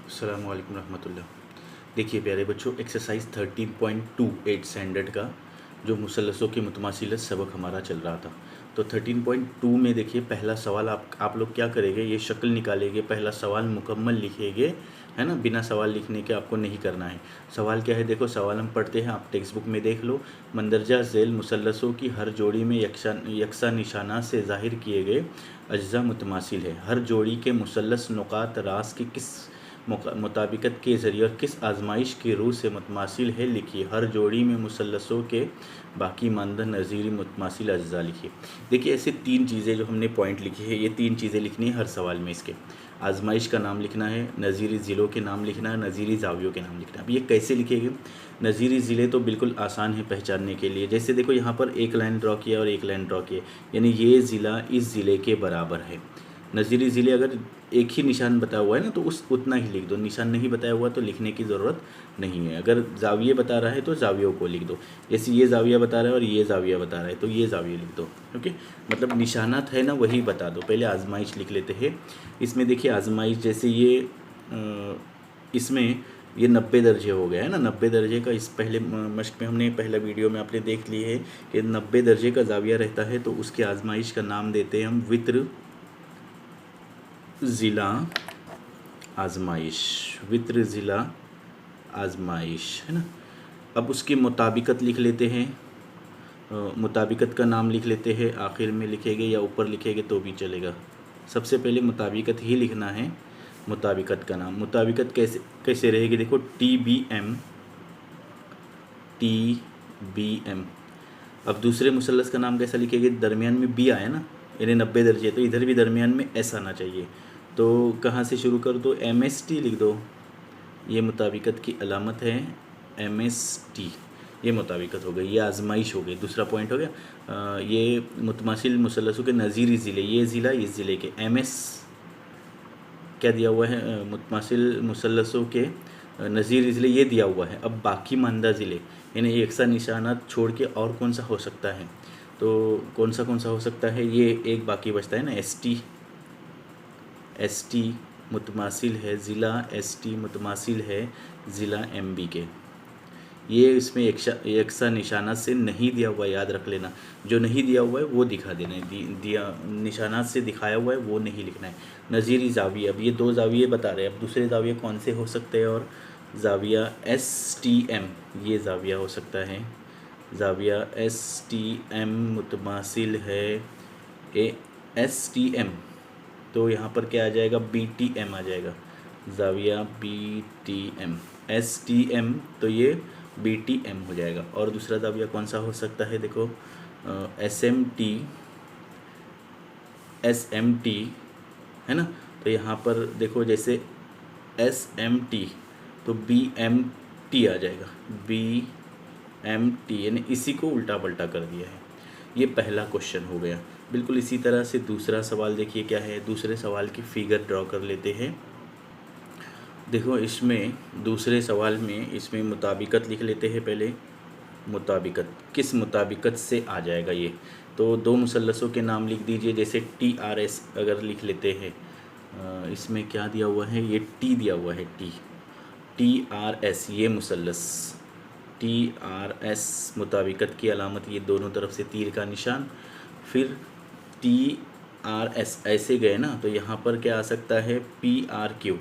अस्सलाम वालेकुम रहमतुल्लाह। देखिए प्यारे बच्चों, एक्सरसाइज 13.28 स्टैंडर्ड का जो मुसल्लसों की मुतमासिलत सबक हमारा चल रहा था। तो 13.2 में देखिए पहला सवाल आप लोग क्या करेंगे, ये शक्ल निकालेंगे, पहला सवाल मुकम्मल लिखेंगे, है ना। बिना सवाल लिखने के आपको नहीं करना है। सवाल क्या है, देखो सवाल हम पढ़ते हैं, आप टेक्स्ट बुक में देख लो। मंदरजा झैल मुसल्लसों की हर जोड़ी में यकसा निशाना से ज़ाहिर किए गए अज्जा मुतमासिल है। हर जोड़ी के मुसल्लस नुकात रास की किस मुताबिकत के ज़रिए और किस आजमाइश की रूह से मुतमासिल है लिखिए। हर जोड़ी में मुसल्लसों के बाकी मानदा नज़ीरी मुतमासिल अज्जा लिखिए। देखिए ऐसे तीन चीज़ें जो हमने पॉइंट लिखी है, ये तीन चीज़ें लिखनी है हर सवाल में। इसके आजमाइश का नाम लिखना है, नज़ीरी ज़िलों के नाम लिखना है, नज़ीरी जावियों के नाम लिखना है। अब ये कैसे लिखेंगे? नज़ीरी ज़िले तो बिल्कुल आसान है पहचानने के लिए। जैसे देखो यहाँ पर एक लाइन ड्रॉ किया और एक लाइन ड्रॉ किया, यानी ये ज़िला इस ज़िले के बराबर है। नज़ीरी ज़िले अगर एक ही निशान बताया हुआ है ना, तो उतना ही लिख दो। निशान नहीं बताया हुआ तो लिखने की ज़रूरत नहीं है। अगर जाविये बता रहा है तो जावियों को लिख दो। जैसे ये जाविया बता रहा है और ये जाविया बता रहा है तो ये जाविये लिख दो। ओके, मतलब निशानात है ना, वही बता दो। पहले आजमाइश लिख लेते हैं। इसमें देखिए आजमाइश, जैसे ये इसमें ये 90 दर्जे हो गया है ना। 90 दर्जे का इस पहले मश्क में हमने पहला वीडियो में आपने देख ली है कि 90 दर्जे का जाविया रहता है, तो उसके आजमाइश का नाम देते हैं हम वित्र ज़िला आजमाइश। वित्र ज़िला आजमाइश, है ना। अब उसकी मुताबिकत लिख लेते हैं। मुताबिकत का नाम लिख लेते हैं, आखिर में लिखेंगे या ऊपर लिखेंगे तो भी चलेगा। सबसे पहले मुताबिकत ही लिखना है। मुताबिकत का नाम, मुताबिकत कैसे कैसे रहेगी, देखो TBM। अब दूसरे मुसल्लस का नाम कैसा लिखेंगे? दरमियान में बी आया ना, यानी 90 दर्जे, तो इधर भी दरमियान में एस आना चाहिए। तो कहाँ से शुरू कर दो? MST लिख दो। ये मुताबिकत की अलामत है, MST। ये मुताबिकत हो गई, ये आजमाइश हो गई। दूसरा पॉइंट हो गया ये मुतमासिल मुसल्लसों के नज़ीरी ज़िले, ये ज़िला इस ज़िले के। MS क्या दिया हुआ है? मुतमासिल मुसल्लसों के नज़ीरी ज़िले ये दिया हुआ है। अब बाकी मानदा ज़िले, यानी यकसा निशानात छोड़ के और कौन सा हो सकता है? तो कौन सा हो सकता है? ये एक बाकी बचता है ना, ST मुतमासिल है ज़िला, ST मुतमासिल है ज़िला MB के। ये इसमें यकसा निशानात से नहीं दिया हुआ, याद रख लेना। जो नहीं दिया हुआ है वो दिखा देना है, दिया निशानात से दिखाया हुआ है वो नहीं लिखना है। नज़ीरी जाविये, अब ये दो जाविये बता रहे हैं, अब दूसरे जाविये कौन से हो सकते हैं? और जाविया STM, ये जाविया हो सकता है। जाविया STM मुतमासिल है STM, तो यहाँ पर क्या आ जाएगा? BTM आ जाएगा। जाविया BTM, STM, तो ये BTM हो जाएगा। और दूसरा जाविया कौन सा हो सकता है? देखो SMT, है ना। तो यहाँ पर देखो जैसे SMT, तो BMT आ जाएगा। BMT, यानी इसी को उल्टा पल्टा कर दिया है। ये पहला क्वेश्चन हो गया। बिल्कुल इसी तरह से दूसरा सवाल देखिए क्या है। दूसरे सवाल की फिगर ड्रॉ कर लेते हैं। देखो इसमें दूसरे सवाल में इसमें मुताबिकत लिख लेते हैं पहले। मुताबिकत, किस मुताबिकत से आ जाएगा ये? तो दो मुसल्लसों के नाम लिख दीजिए। जैसे TRS अगर लिख लेते हैं, इसमें क्या दिया हुआ है? ये T दिया हुआ है, TRS, ये मुसल्लस TRS मुताबिकत की अलामत, ये दोनों तरफ से तीर का निशान। फिर TRS ऐसे गए ना, तो यहाँ पर क्या आ सकता है? PRQ।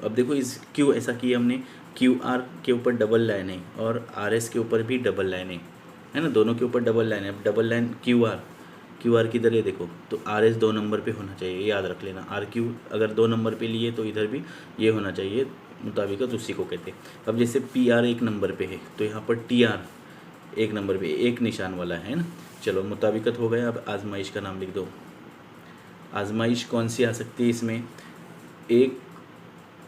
अब देखो इस Q ऐसा किया हमने, QR के ऊपर डबल लाइन है और RS के ऊपर भी डबल लाइन है ना, दोनों के ऊपर डबल लाइन है। अब डबल लाइन QR किधर है? देखो, तो RS 2 नंबर पे होना चाहिए, याद रख लेना। RQ अगर 2 नंबर पे लिए तो इधर भी ये होना चाहिए, मुताबिकत उसी को कहते हैं। अब जैसे PR 1 नंबर पे है, तो यहाँ पर TR 1 नंबर पे एक निशान वाला है ना। चलो मुताबिकत हो गया। अब आजमाइश का नाम लिख दो। आजमाइश कौन सी आ सकती है इसमें?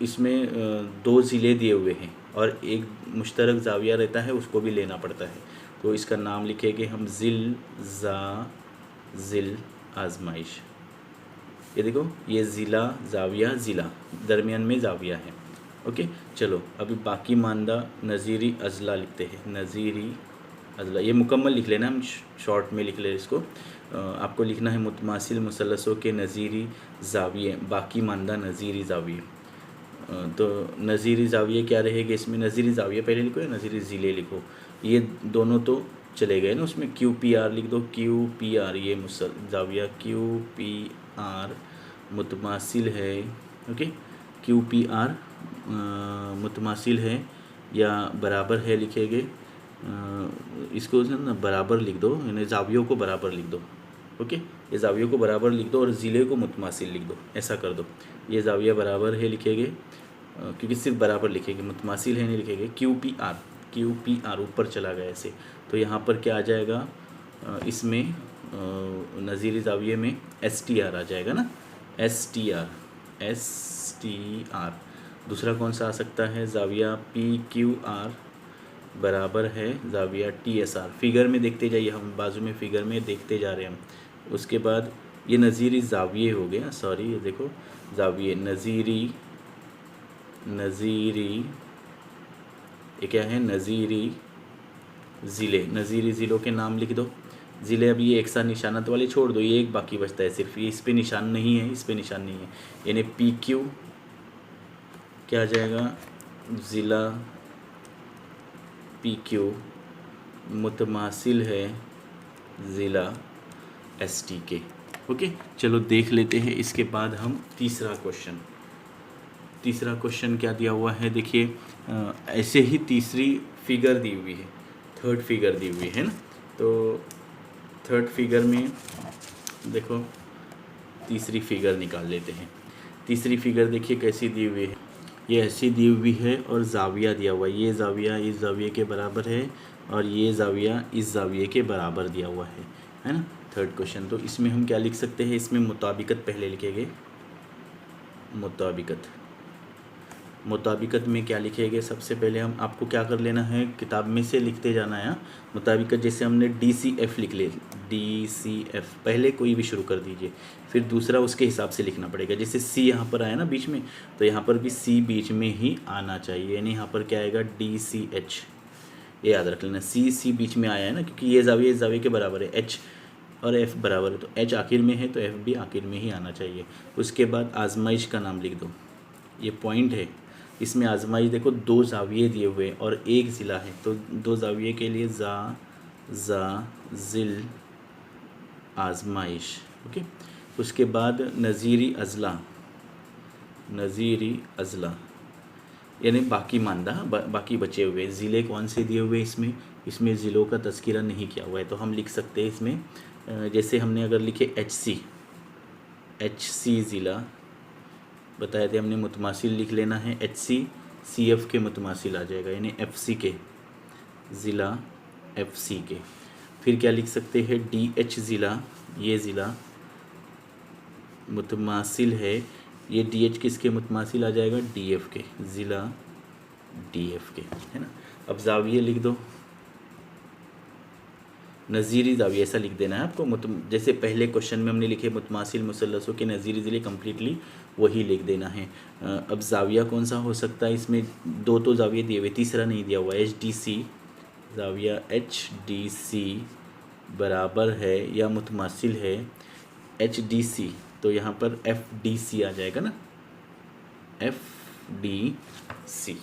इसमें 2 ज़िले दिए हुए हैं और एक मुश्तरक जाविया रहता है, उसको भी लेना पड़ता है। तो इसका नाम लिखेंगे हम ज़िल आजमाइश। ये देखो, ये ज़िला जाविया, ज़िला दरमियान में जाविया है। ओके, चलो अभी बाकी मानदा नज़ीरी अजला लिखते हैं। नज़ीरी अज़ला, ये मुकम्मल लिख लेना, हम शॉर्ट में लिख ले इसको। आपको लिखना है मुतमासिल मुसल्लसों के नज़ीरी ज़ाविये, बाकी मानदा नज़ीरी ज़ाविये। तो नज़ीरी ज़ाविये क्या रहेगी इसमें, नज़ीरी ज़ाविये पहले लिखो या नज़ीरी ज़िले लिखो, ये दोनों तो चले गए ना, उसमें क्यू पी आर लिख दो, क्यू पी आर, ये ज़ाविया क्यू पी आर मुतमासिल है, ओके, क्यू पी आर मुतमासिल है या बराबर है लिखेंगे, इसको ना बराबर लिख दो, यानी ज़ावियों को बराबर लिख दो, ओके, ये ज़ावियों को बराबर लिख दो और ज़िले को मुतमासिल लिख दो, ऐसा कर दो। ये ज़ाविया बराबर है लिखेंगे, क्योंकि सिर्फ बराबर लिखेंगे, मुतमासिल है नहीं लिखेंगे, क्यू पी आर ऊपर चला गया ऐसे, तो यहाँ पर क्या आ जाएगा, इसमें नज़ीरी ज़ाविये में एस टी आर आ जाएगा ना, एस टी आर। दूसरा कौन सा आ सकता है, ज़ाविया पी क्यू आर बराबर है ज़ाविया टी एस आर। फिगर में देखते जाइए, हम बाजू में फिगर में देखते जा रहे हैं हम। उसके बाद ये नज़ीरी ज़ाविये हो गया, सॉरी ये देखो ज़ाविये, नज़ीरी ये क्या है, नज़ीरी ज़िले, नज़ीरी ज़िलों के नाम लिख दो। ज़िले अभी ये एक साथ निशानत वाले छोड़ दो, ये एक बाकी बचता है सिर्फ, ये इस पे निशान नहीं है, इस पे निशान नहीं है, यानी पी क्यू क्या आ जाएगा, ज़िला पी क्यू मुतमासिल है ज़िला एस टी के, ओके। चलो देख लेते हैं इसके बाद हम तीसरा क्वेश्चन क्या दिया हुआ है, देखिए ऐसे ही तीसरी फिगर दी हुई है, थर्ड फिगर दी हुई है ना, तो थर्ड फिगर में देखो तीसरी फिगर निकाल लेते हैं। तीसरी फिगर देखिए कैसी दी हुई है, ये ऐसी दी हुई है और ज़ाविया दिया हुआ है, ये ज़ाविया इस ज़ाविये के बराबर है और ये ज़ाविया इस ज़ाविये के बराबर दिया हुआ है ना। थर्ड क्वेश्चन, तो इसमें हम क्या लिख सकते हैं, इसमें मुताबिकत पहले लिखेंगे, मुताबिकत में क्या लिखेंगे, सबसे पहले हम आपको क्या कर लेना है, किताब में से लिखते जाना है। मुताबिकत जैसे हमने DCF लिख ले, DCF पहले कोई भी शुरू कर दीजिए, फिर दूसरा उसके हिसाब से लिखना पड़ेगा। जैसे C यहाँ पर आया ना बीच में, तो यहाँ पर भी C बीच में ही आना चाहिए, यानी यहाँ पर क्या आएगा DCH, ये याद रख लेना, C बीच में आया है ना, क्योंकि ये जाविये के बराबर है, H और F बराबर है, तो H आखिर में है तो F भी आखिर में ही आना चाहिए। उसके बाद आजमाइश का नाम लिख दो, ये पॉइंट है, इसमें आजमाइश देखो दो ज़ाविये दिए हुए और एक ज़िला है, तो दो ज़ाविये के लिए ज़िल आजमाइश, ओके। उसके बाद नज़ीरी अज़ला यानी बाकी मानदा, बाकी बचे हुए ज़िले कौन से दिए हुए, इसमें ज़िलों का तज़किरा नहीं किया हुआ है, तो हम लिख सकते हैं इसमें, जैसे हमने अगर लिखे HC ज़िला बताए थे हमने, मुतमासिल लिख लेना है, HC CF के मुतमासिल आ जाएगा, यानी FC के ज़िला FC के। फिर क्या लिख सकते हैं, DH ज़िला, ये ज़िला मुतमासिल है, ये DH किसके मुतमासिल आ जाएगा, DF के, ज़िला DF के, है ना। अब ज़ाविये लिख दो, नज़ीरी ज़ाविया ऐसा लिख देना है आपको, जैसे पहले क्वेश्चन में हमने लिखे मुतमासिल मुसल्लसों के नज़ीरी ज़िले, कम्प्लीटली वही लिख देना है। अब ज़ाविया कौन सा हो सकता है, इसमें दो तो ज़ाविये दिए हुए, तीसरा नहीं दिया हुआ, HDC ज़ाविया HDC बराबर है या मुतमासिल है HDC, तो यहाँ पर FDC आ जाएगा ना, FDC।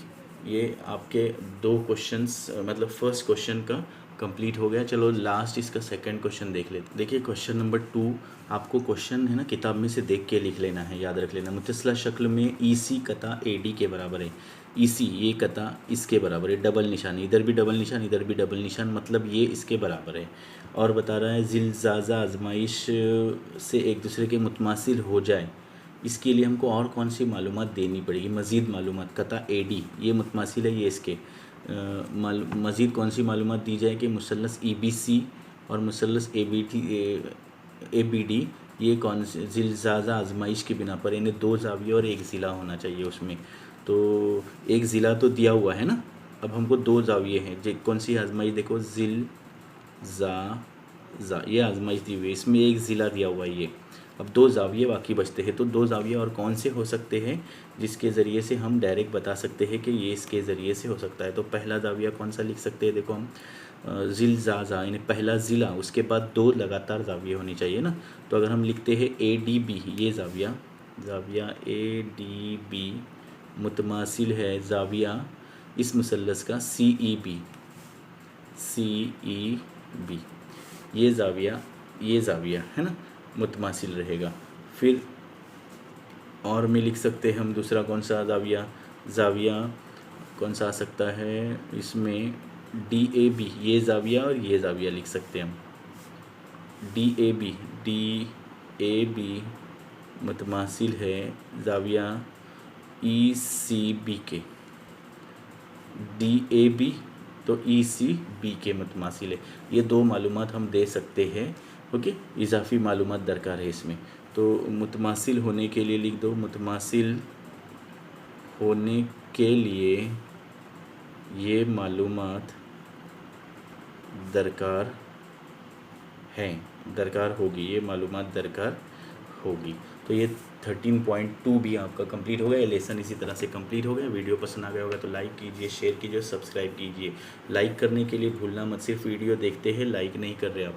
ये आपके दो क्वेश्चंस, मतलब फर्स्ट क्वेश्चन का कंप्लीट हो गया। चलो लास्ट इसका सेकंड क्वेश्चन देख लेते। देखिए क्वेश्चन नंबर 2, आपको क्वेश्चन है ना किताब में से देख के लिख लेना है, याद रख लेना। मुतसिला शक्ल में EC कता AD के बराबर है, EC ये कता इसके बराबर है, डबल निशान, इधर भी डबल निशान इधर भी डबल निशान, मतलब ये इसके बराबर है। और बता रहा है ज़िलज़ाज़ा आजमाइश से एक दूसरे के मुतमासिल हो जाए, इसके लिए हमको और कौन सी मालूमात देनी पड़ेगी, मज़ीद मालूमात। कता AD ये मुतमासिल है, ये इसके मज़ीद कौन सी मालूमात दी जाए कि मुसल्लस EBC और मुसल्लस ABD ये कौन से ज़िलज़ाज़ा आजमाइश की बिना पर, इन्हें दो ज़ाविये और एक ज़िला होना चाहिए उसमें। तो एक ज़िला तो दिया हुआ है ना, अब हमको दो ज़ाविये हैं, कौन सी आजमाइश देखो, ज़िलज़ाज़ा ये आजमाइश दी हुई है, इसमें एक ज़िला दिया हुआ है ये। अब दो ज़ाविये बाकी बचते हैं, तो दो ज़ाविये और कौन से हो सकते हैं जिसके ज़रिए से हम डायरेक्ट बता सकते हैं कि ये इसके ज़रिए से हो सकता है। तो पहला ज़ाविया कौन सा लिख सकते हैं, देखो हम जिलज़ाज़ा यानी पहला ज़िला, उसके बाद 2 लगातार ज़ाविया होनी चाहिए ना। तो अगर हम लिखते हैं ADB, ये ज़ाविया ADB मुतमासिल है ज़ाविया इस मुसल्लस का CEB, ये ज़ाविया है ना, मुतमासिल रहेगा। फिर और में लिख सकते हैं हम दूसरा कौन सा ज़ाविया कौन सा आ सकता है इसमें, DAB, ये ज़ाविया और ये ज़ाविया लिख सकते हैं हम। DAB मुतमासिल है ज़ाविया ECB के, DAB तो ECB के मुतमासिल है। ये 2 मालूमात हम दे सकते हैं। ओके, इजाफ़ी मालूमात दरकार है इसमें। तो मुतमासिल होने के लिए लिख दो, मुतमासिल होने के लिए ये मालूमात दरकार होगी, ये मालूमात दरकार होगी। तो ये 13.2 भी आपका कंप्लीट हो गया। ये लेसन इसी तरह से कंप्लीट हो गया। वीडियो पसंद आ गया होगा तो लाइक कीजिए, शेयर कीजिए, सब्सक्राइब कीजिए। लाइक करने के लिए भूलना मत, सिर्फ वीडियो देखते हैं, लाइक नहीं कर रहे आप।